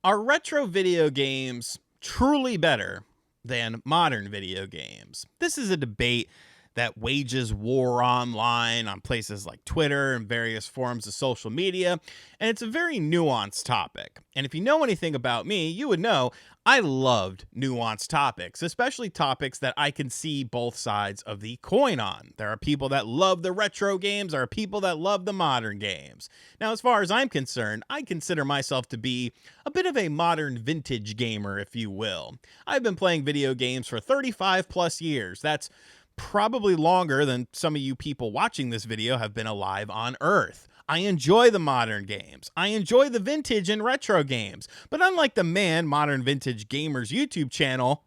Are retro video games truly better than modern video games? This is a debate that wages war online on places like Twitter and various forms of social media, and it's a very nuanced topic. And if you know anything about me, you would know I loved nuanced topics, especially topics that I can see both sides of the coin on. There are people that love the retro games, there are people that love the modern games. Now, as far as I'm concerned, I consider myself to be a bit of a modern vintage gamer, if you will. I've been playing video games for 35 plus years. That's probably longer than some of you people watching this video have been alive on Earth. I enjoy the modern games. I enjoy the vintage and retro games. But unlike the Modern Vintage Gamers YouTube channel,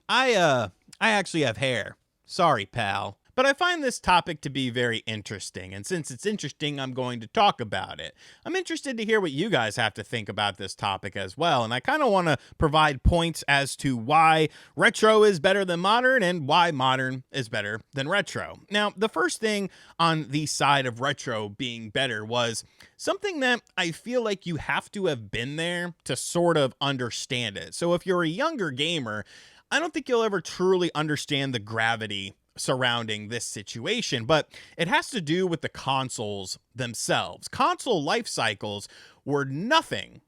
I actually have hair. Sorry, pal. But I find this topic to be very interesting, and since it's interesting, I'm going to talk about it. I'm interested to hear what you guys have to think about this topic as well, and I kind of want to provide points as to why retro is better than modern and why modern is better than retro. Now, the first thing on the side of retro being better was something that I feel like you have to have been there to sort of understand it. So if you're a younger gamer, I don't think you'll ever truly understand the gravity surrounding this situation, but it has to do with the consoles themselves. Console life cycles were nothing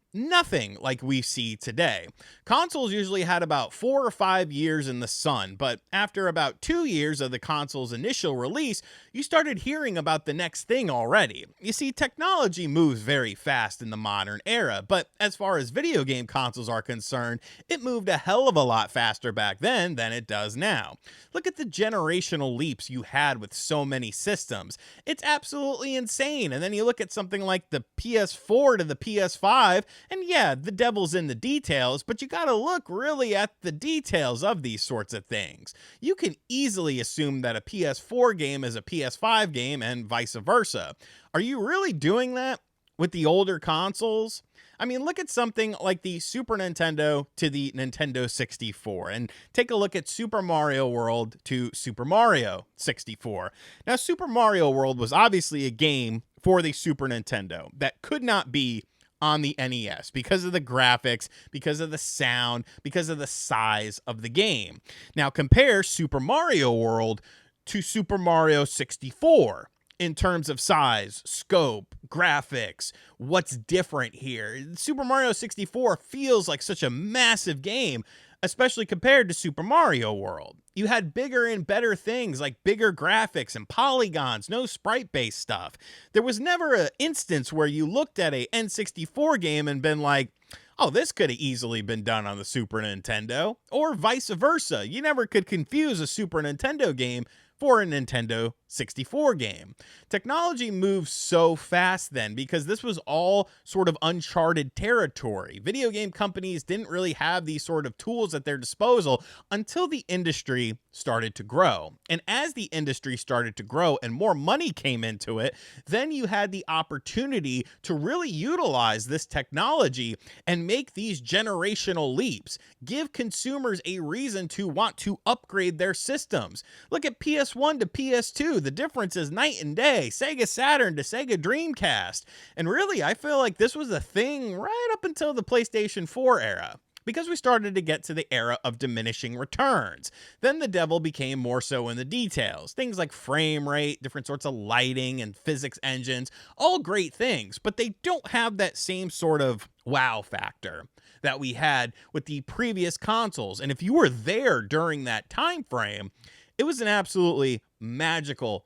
like we see today. Consoles usually had about 4 or 5 years in the sun, but after about 2 years of the console's initial release, you started hearing about the next thing already. You see, technology moves very fast in the modern era, but as far as video game consoles are concerned, it moved a hell of a lot faster back then than it does now. Look at the generational leaps you had with so many systems. It's absolutely insane. And then you look at something like the PS4 to the PS5, and yeah, the devil's in the details, but you gotta look really at the details of these sorts of things. You can easily assume that a PS4 game is a PS5 game and vice versa. Are you really doing that with the older consoles? I mean, look at something like the Super Nintendo to the Nintendo 64 and take a look at Super Mario World to Super Mario 64. Now, Super Mario World was obviously a game for the Super Nintendo that could not be on the NES because of the graphics, because of the sound, because of the size of the game. Now, compare Super Mario World to Super Mario 64 in terms of size, scope, graphics, what's different here. Super Mario 64 feels like such a massive game, especially compared to Super Mario World. You had bigger and better things like bigger graphics and polygons, no sprite-based stuff. There was never an instance where you looked at a N64 game and been like, oh, this could have easily been done on the Super Nintendo, or vice versa. You never could confuse a Super Nintendo game for a Nintendo 64 game. Technology moves so fast then because this was all sort of uncharted territory. Video game companies didn't really have these sort of tools at their disposal until the industry started to grow. And as the industry started to grow and more money came into it, then you had the opportunity to really utilize this technology and make these generational leaps, give consumers a reason to want to upgrade their systems. Look at PS1 to PS2. The difference is night and day. Sega Saturn to Sega Dreamcast. And really, I feel like this was a thing right up until the PlayStation 4 era, because we started to get to the era of diminishing returns. Then the devil became more so in the details. Things like frame rate, different sorts of lighting and physics engines, all great things, but they don't have that same sort of wow factor that we had with the previous consoles. And if you were there during that time frame, it was an absolutely magical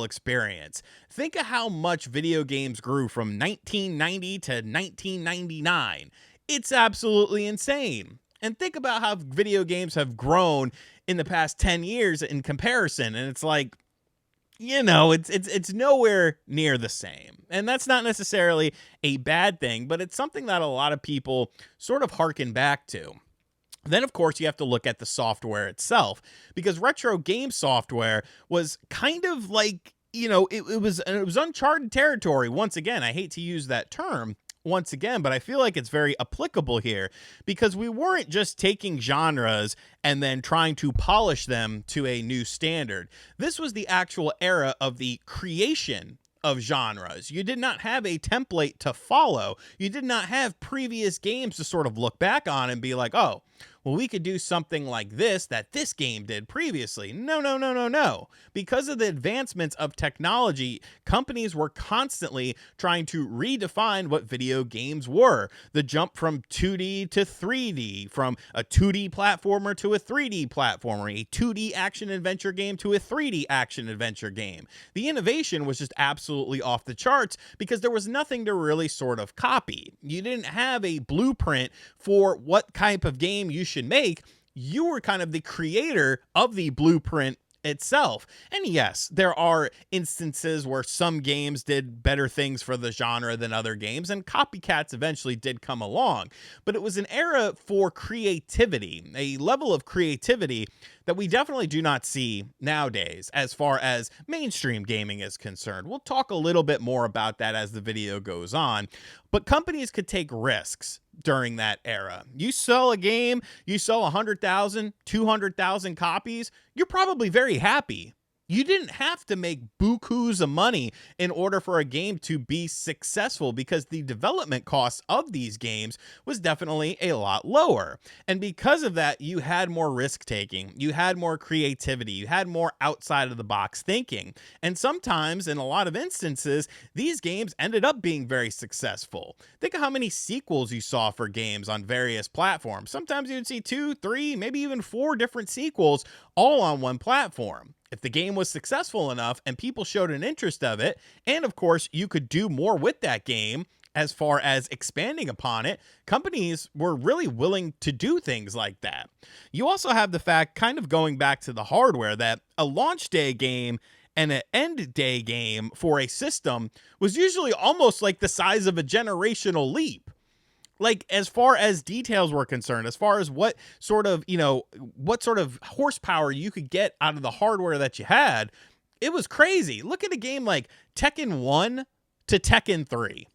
experience. Think of how much video games grew from 1990 to 1999. It's absolutely insane. And think about how video games have grown in the past 10 years in comparison. And it's like, it's nowhere near the same. And that's not necessarily a bad thing, but it's something that a lot of people sort of harken back to. Then, of course, you have to look at the software itself, because retro game software was kind of like, it was uncharted territory. Once again, I hate to use that term once again, but I feel like it's very applicable here, because we weren't just taking genres and then trying to polish them to a new standard. This was the actual era of the creation of genres. You did not have a template to follow. You did not have previous games to sort of look back on and be like, oh, well, we could do something like this that this game did previously. No, no, no, no, no. Because of the advancements of technology, companies were constantly trying to redefine what video games were. The jump from 2D to 3D, from a 2D platformer to a 3D platformer, a 2D action adventure game to a 3D action adventure game. The innovation was just absolutely off the charts because there was nothing to really sort of copy. You didn't have a blueprint for what type of game you should make. You were kind of the creator of the blueprint itself. And yes, there are instances where some games did better things for the genre than other games, and copycats eventually did come along. But it was an era for creativity, a level of creativity that we definitely do not see nowadays as far as mainstream gaming is concerned. We'll talk a little bit more about that as the video goes on, but companies could take risks during that era. You sell a game, you sell 100,000, 200,000 copies, you're probably very happy. You didn't have to make bukus of money in order for a game to be successful because the development costs of these games was definitely a lot lower. And because of that, you had more risk taking, you had more creativity, you had more outside of the box thinking. And sometimes, in a lot of instances, these games ended up being very successful. Think of how many sequels you saw for games on various platforms. Sometimes you'd see 2, 3, maybe even 4 different sequels all on one platform. If the game was successful enough and people showed an interest of it, and of course you could do more with that game as far as expanding upon it, companies were really willing to do things like that. You also have the fact, kind of going back to the hardware, that a launch day game and an end day game for a system was usually almost like the size of a generational leap. Like, as far as details were concerned, as far as what sort of horsepower you could get out of the hardware that you had, it was crazy. Look at a game like Tekken 1 to Tekken 3.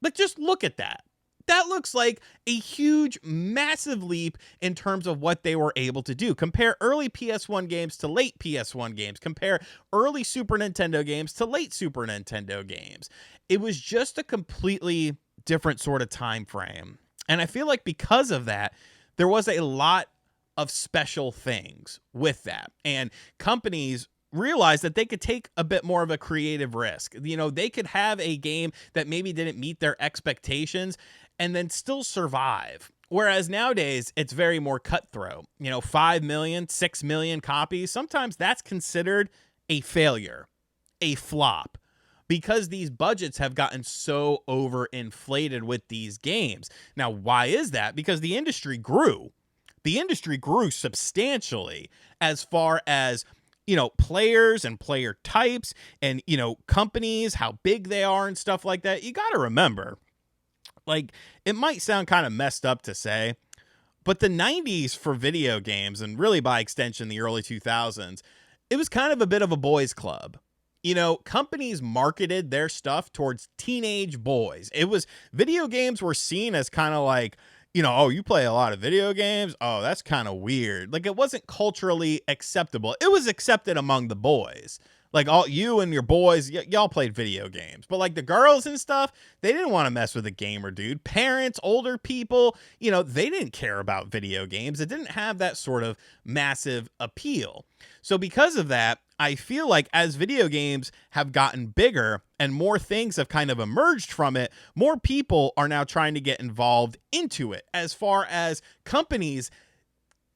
Like, just look at that. That looks like a huge, massive leap in terms of what they were able to do. Compare early PS1 games to late PS1 games. Compare early Super Nintendo games to late Super Nintendo games. It was just a completely different sort of time frame. And I feel like because of that, there was a lot of special things with that. And companies realized that they could take a bit more of a creative risk. You know, they could have a game that maybe didn't meet their expectations and then still survive. Whereas nowadays, it's very more cutthroat. You know, 5 million, 6 million copies, sometimes that's considered a failure, a flop, because these budgets have gotten so overinflated with these games. Now, why is that? Because the industry grew. The industry grew substantially as far as, you know, players and player types and, you know, companies, how big they are and stuff like that. You got to remember, like, it might sound kind of messed up to say, but the 90s for video games, and really by extension the early 2000s, it was kind of a bit of a boys' club. You know, companies marketed their stuff towards teenage boys. It was, video games were seen as kind of like, you know, oh, you play a lot of video games? Oh, that's kind of weird. Like, it wasn't culturally acceptable. It was accepted among the boys. Like, all you and your boys, y'all played video games. But like the girls and stuff, they didn't want to mess with a gamer, dude. Parents, older people, you know, they didn't care about video games. It didn't have that sort of massive appeal. So because of that, I feel like as video games have gotten bigger and more things have kind of emerged from it, more people are now trying to get involved into it, as far as companies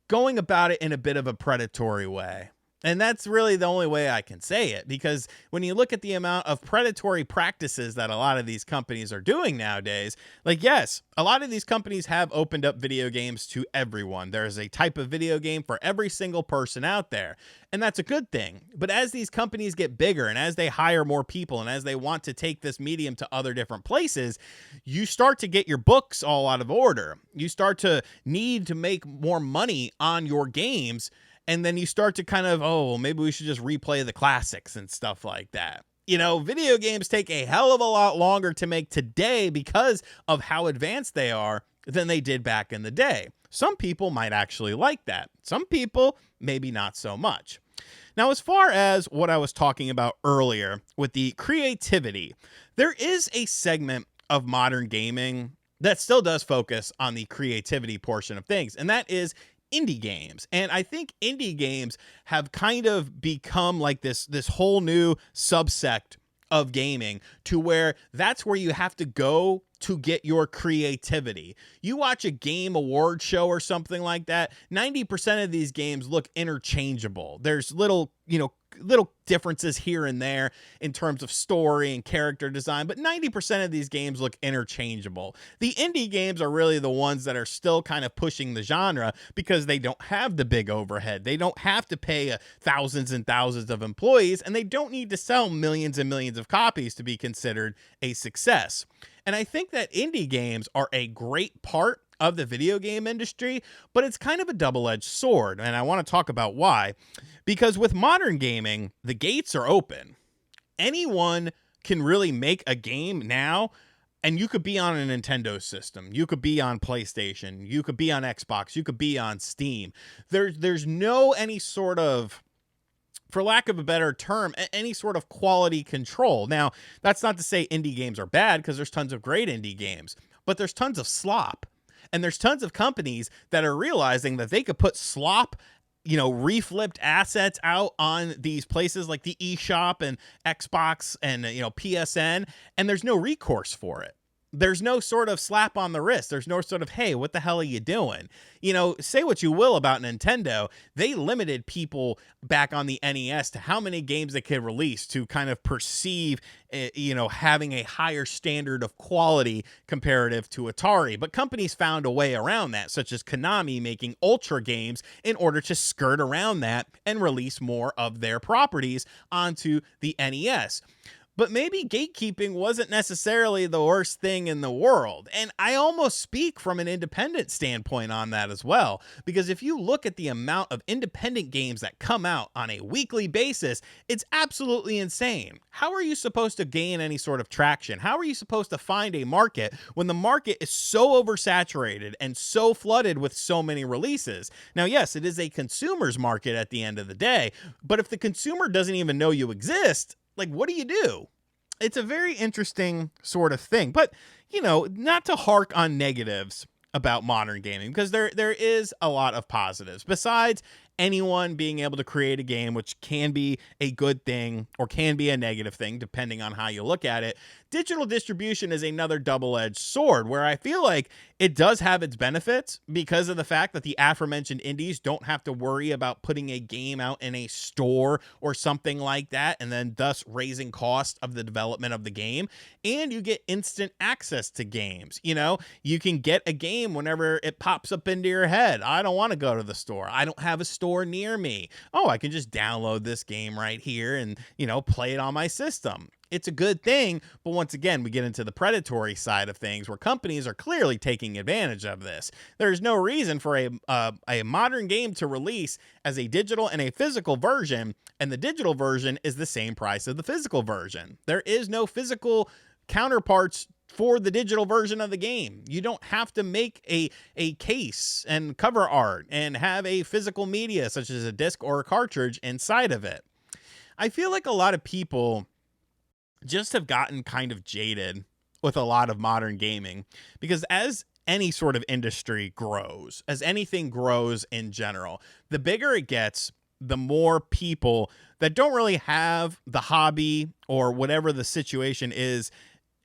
going about it in a bit of a predatory way. And that's really the only way I can say it, because when you look at the amount of predatory practices that a lot of these companies are doing nowadays, like, yes, a lot of these companies have opened up video games to everyone. There's a type of video game for every single person out there, and that's a good thing. But as these companies get bigger and as they hire more people and as they want to take this medium to other different places, you start to get your books all out of order. You start to need to make more money on your games. And then you start to kind of, oh, well, maybe we should just replay the classics and stuff like that. You know, video games take a hell of a lot longer to make today because of how advanced they are than they did back in the day. Some people might actually like that. Some people, maybe not so much. Now, as far as what I was talking about earlier with the creativity, there is a segment of modern gaming that still does focus on the creativity portion of things, and that is indie games. And I think indie games have kind of become like this whole new subsect of gaming, to where that's where you have to go to get your creativity. You watch a game award show or something like that, 90% of these games look interchangeable. There's little differences here and there in terms of story and character design, but 90% of these games look interchangeable. The indie games are really the ones that are still kind of pushing the genre, because they don't have the big overhead. They don't have to pay thousands and thousands of employees, and they don't need to sell millions and millions of copies to be considered a success. And I think that indie games are a great part of the video game industry, but it's kind of a double-edged sword, and I want to talk about why. Because with modern gaming, the gates are open. Anyone can really make a game now, and you could be on a Nintendo system, you could be on PlayStation, you could be on Xbox, you could be on Steam. There's no any sort of, for lack of a better term, any sort of quality control. Now, that's not to say indie games are bad, because there's tons of great indie games, but there's tons of slop. And there's tons of companies that are realizing that they could put slop, reflipped assets out on these places like the eShop and Xbox and, PSN, and there's no recourse for it. There's no sort of slap on the wrist. There's no sort of, hey, what the hell are you doing? Say what you will about Nintendo. They limited people back on the NES to how many games they could release to kind of perceive, having a higher standard of quality comparative to Atari. But companies found a way around that, such as Konami making Ultra games in order to skirt around that and release more of their properties onto the NES. But maybe gatekeeping wasn't necessarily the worst thing in the world. And I almost speak from an independent standpoint on that as well. Because if you look at the amount of independent games that come out on a weekly basis, it's absolutely insane. How are you supposed to gain any sort of traction? How are you supposed to find a market when the market is so oversaturated and so flooded with so many releases? Now, yes, it is a consumer's market at the end of the day, but if the consumer doesn't even know you exist, like, what do you do? It's a very interesting sort of thing, but, not to hark on negatives about modern gaming, because there is a lot of positives. Besides anyone being able to create a game, which can be a good thing or can be a negative thing, depending on how you look at it, digital distribution is another double-edged sword, where I feel like it does have its benefits because of the fact that the aforementioned indies don't have to worry about putting a game out in a store or something like that, and then thus raising cost of the development of the game. And you get instant access to games. You can get a game whenever it pops up into your head. I don't want to go to the store. I don't have a store near me. Oh, I can just download this game right here and, play it on my system. It's a good thing, but once again, we get into the predatory side of things, where companies are clearly taking advantage of this. There's no reason for a modern game to release as a digital and a physical version, and the digital version is the same price as the physical version. There is no physical counterparts for the digital version of the game. You don't have to make a case and cover art and have a physical media such as a disc or a cartridge inside of it. I feel like a lot of people just have gotten kind of jaded with a lot of modern gaming, because as any sort of industry grows, as anything grows in general, the bigger it gets, the more people that don't really have the hobby or whatever the situation is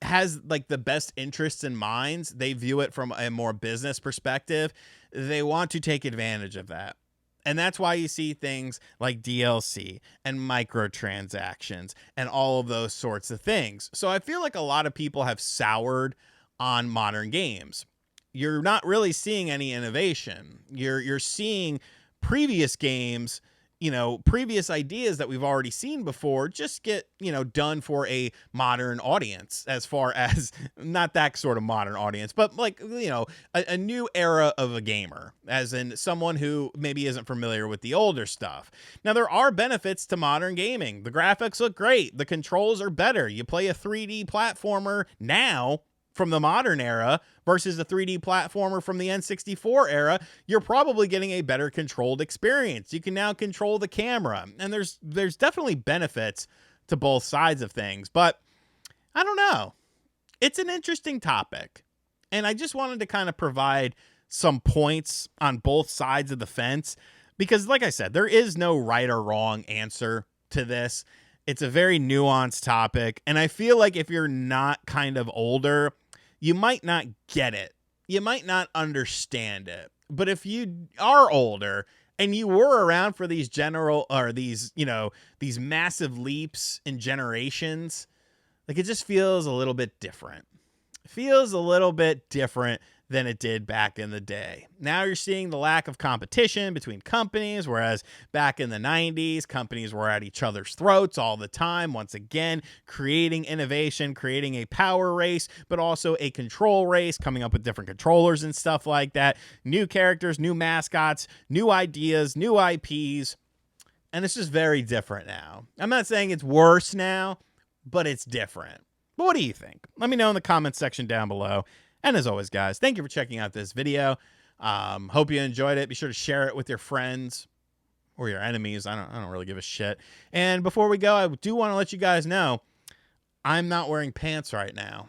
has like the best interests in minds. They view it from a more business perspective. They want to take advantage of that. And that's why you see things like DLC and microtransactions and all of those sorts of things. So I feel like a lot of people have soured on modern games. You're not really seeing any innovation. You're seeing previous games, previous ideas that we've already seen before just get, done for a modern audience, as far as not that sort of modern audience, but like, a new era of a gamer, as in someone who maybe isn't familiar with the older stuff. Now, there are benefits to modern gaming. The graphics look great. The controls are better. You play a 3D platformer now from the modern era versus a 3D platformer from the N64 era, you're probably getting a better controlled experience. You can now control the camera, and there's definitely benefits to both sides of things, but I don't know. It's an interesting topic, and I just wanted to kind of provide some points on both sides of the fence because, like I said, there is no right or wrong answer to this. It's a very nuanced topic, and I feel like if you're not kind of older, you might not get it. You might not understand it. But if you are older and you were around for these general or these massive leaps in generations, like it just feels a little bit different. It feels a little bit different than it did back in the day. Now you're seeing the lack of competition between companies, whereas back in the 90s, companies were at each other's throats all the time. Once again, creating innovation, creating a power race, but also a control race, coming up with different controllers and stuff like that. New characters, new mascots, new ideas, new IPs. And it's just very different now. I'm not saying it's worse now, but it's different. But what do you think? Let me know in the comments section down below. And as always, guys, thank you for checking out this video. Hope you enjoyed it. Be sure to share it with your friends or your enemies. I don't really give a shit. And before we go, I do want to let you guys know I'm not wearing pants right now.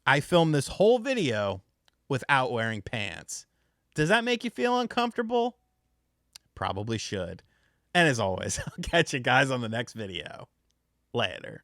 I filmed this whole video without wearing pants. Does that make you feel uncomfortable? Probably should. And as always, I'll catch you guys on the next video. Later.